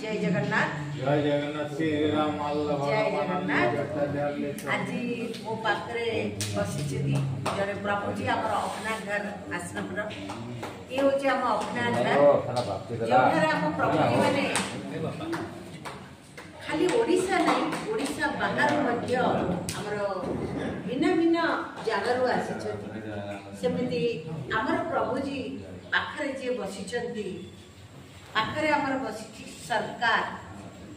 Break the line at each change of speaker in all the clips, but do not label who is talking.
जय जगन्नाथ
जय जगन्नाथ श्री राम
जय जगन्नाथ आज मो पाखे बसी जड़े प्रभुजी आम अपना घर आश्रम ये हूँ आम अपना घर जो आम प्रभुजी मैंने खाली ओडिशा नहीं ओडिशा बाहर आमर भिन्न भिन्न जगार आमती आमर प्रभुजी पाखे जी बसी पाखे आमर बसी सरकार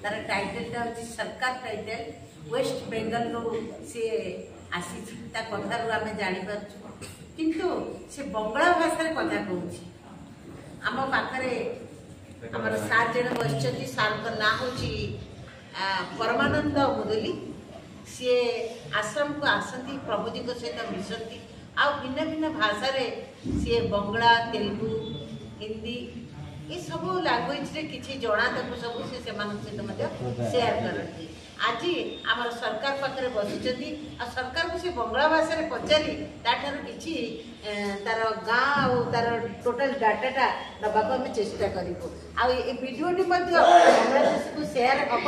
तार टाइटलटा हूँ सरकार टाइटल वेस्ट बेंगल सी आसी कथार आम जापर किंतु से बंगला भाषा कथा कहूँ आम पाखे आमर सार जन बस सार ना हूँ परमानंद मुदुली सी आश्रम को आसती प्रभुजी सहित मिसती आ भिन्न भिन्न भाषा सी बंगला तेलुगु हिंदी ये सब लैंग्वेज रे किसी जना ताको सब से सहित शेयर करती आज आम सरकार पाखे बसी सरकार को सी बंगला भाषा रे पचारि तार किसी तार गाँ और तार टोटल डाटाटा नवाक आम चेष्टा करूँ आडियोटी बांग्लादेश को शेयर हम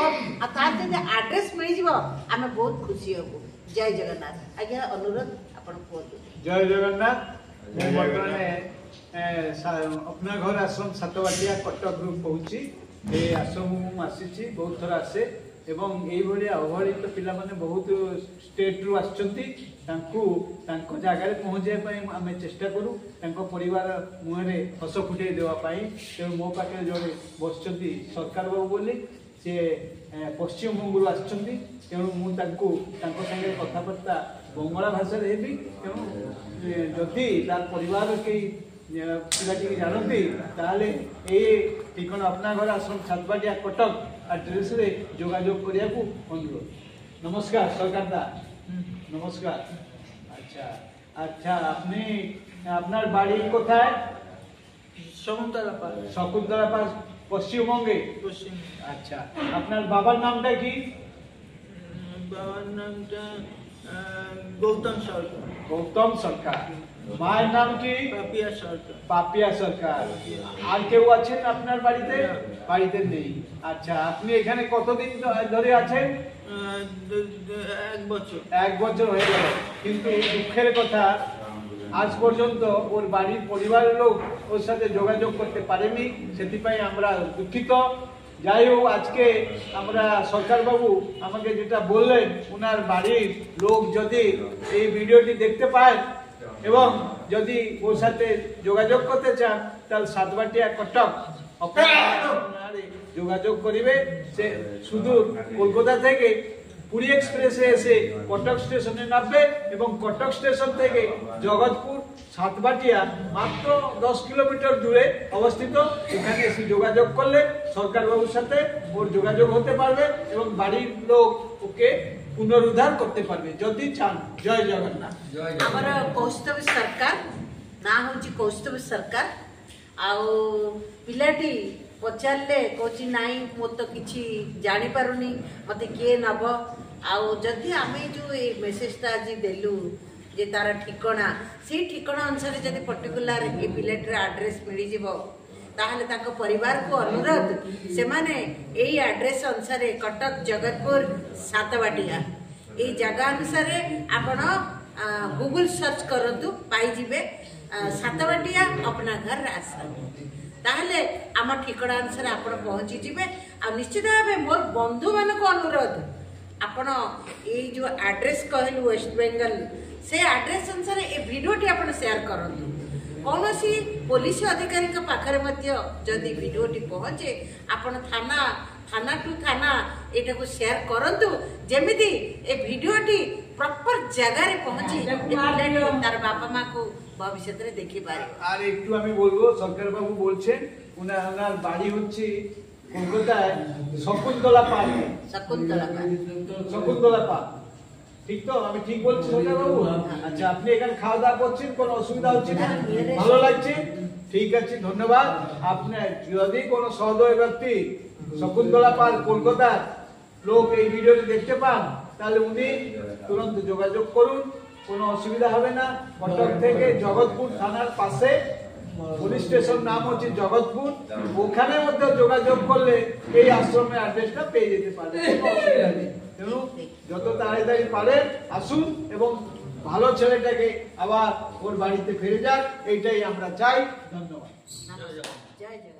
तार जो आड्रेस मिल जाव आम बहुत खुशी हबू। जय जगन्नाथ आज्ञा अनुरोध आपन कहतु।
जय जगन्नाथ अपना घर आश्रम सातवाटिया कटक रु कहूँ आश्रम आसी बहुत थर आसे अवहेलित पिला माने बहुत स्टेट रु जगार पहुँचाई आम चेष्टा करूँ परिवार मुहरे हस फुटे देवाई तेणु मो पाखे जो बस सरकार बाबू बोली सी पश्चिम बंगू आसुँच तेणु मुझे कथबार्ता बंगला भाषा हेबी तेणु जदि तार परिवार कई पिलाटी जानती ताले ये ठिकाना अपना घर आश्रम सातवाटिया कटक एड्रेस रे जोगाजोग करने को अनुरोध। नमस्कार सरकार दा नमस्कार। अच्छा अच्छा आपने अपना बाड़ी कोथाय? शकुंतला पास पश्चिम बंगे। अच्छा अपना बाबार नामटा कि?
बाबार नामटा गौतम सरकार।
गौतम सरकार। मार नाम की?
पापिया सरकार।
पापिया सरकार। আর কেউ আছেন আপনার বাড়িতে? বাড়িতে নেই। আচ্ছা আপনি এখানে কতদিন ধরে আছেন?
এক বছর।
এক বছর হয়ে গেল কিন্তু দুঃখের কথা আজ পর্যন্ত ওর বাড়ির পরিবারের লোক ওর সাথে যোগাযোগ করতে পারেনি সেটিপাই আমরা দুঃখিত। যাই হোক আজকে আমরা সরকার বাবু আমাকে যেটা বললেন ওনার বাড়ির লোক যদি এই ভিডিওটি দেখতে পায় এবং যদি ওর সাথে যোগাযোগ করতে চান তাহলে সাতবাটিয়া কটক আপনারা যোগাযোগ করিবে। সে শুধু কলকাতা থেকে পুরী এক্সপ্রেসে এসে কটক স্টেশনে নামবে এবং কটক স্টেশন থেকে জগৎপুর সাতবাটিয়া মাত্র 10 কিলোমিটার দূরে অবস্থিত। এখানে এসে যোগাযোগ করলে সরকার বাবুর সাথে ওর যোগাযোগ হতে পারবে এবং বাড়ির লোক ওকে पुनरुद्धार करते पारबे जदि चान। जय जगन्नाथ।
हमर कौस्तव सरकार ना होची कौस्तव सरकार आउ पिलाटी पचारले कोची नाई मो तो किछि जानि पारुनी मते के नब आउ जदि आमे जो ए मेसेजटा आज देलु जे तार ठिकाना से ठिकाना अनुसार जदि पर्टिकुलर ए पिलाटर एड्रेस मिली जिवो ताहले ताको परिवार को अनुरोध से माने एई एड्रेस अनुसार कटक जगतपुर सातवाटिया ये जगह अनुसार आपण गूगल सर्च करतु पाई जिवे सातवाटिया अपना घर आश्रम ताहले आम ठिकाना अनुसार आपण पहुंची जिवे आ निश्चित भाव मोर बंधु मान को अनुरोध आपण ये जो एड्रेस कहलु वेस्ट बेंगल से एड्रेस अनुसार ए वीडियोटी आपण शेयर करतु कौन सी पुलिस अधिकारी पाखे जदि भिडियोटी पहुँचे आपण थाना थाना टू थाना एटा को शेयर करंतु जेमिति ए भिडियोटी प्रॉपर जगह रे पहुँची तार बापा माँ को भविष्य रे देखि पारे।
আর একটু আমি বলবো সরকার বাবু বলছেন ওনার বাড়ি হচ্ছে কলকাতায় শকুন্তলা পার্কে। শকুন্তলা পার্ক ঠিক তো আমি ঠিক বলছি সরকার বাবু? আচ্ছা আপনি এখানে খাওয়া দাওয়া করছেন কোনো অসুবিধা হচ্ছে না? ভালো লাগছে? ঠিক আছে ধন্যবাদ। আপনি যদি কোনো সহৃদয় ব্যক্তি শকুন্তলা পার্ক কলকাতার লোক এই ভিডিওটি দেখতে পান তাহলে উনি তুরন্ত যোগাযোগ করুন কোনো অসুবিধা হবে না। কটক থেকে জগৎপুর থানার পাশে পুলিশ স্টেশন নাম হচ্ছে জগৎপুর, ওখানে মধ্যে যোগাযোগ করলে এই আশ্রমের অ্যাড্রেসটা পেয়ে যেতে পারে, কোনো অসুবিধা নেই। তেমন যত তাড়াতাড়ি পারেন আসুন এবং ভালো ছেলেটাকে আবার ওর বাড়িতে ফিরে যাক, এইটাই আমরা চাই। ধন্যবাদ।
জয় জগন্নাথ।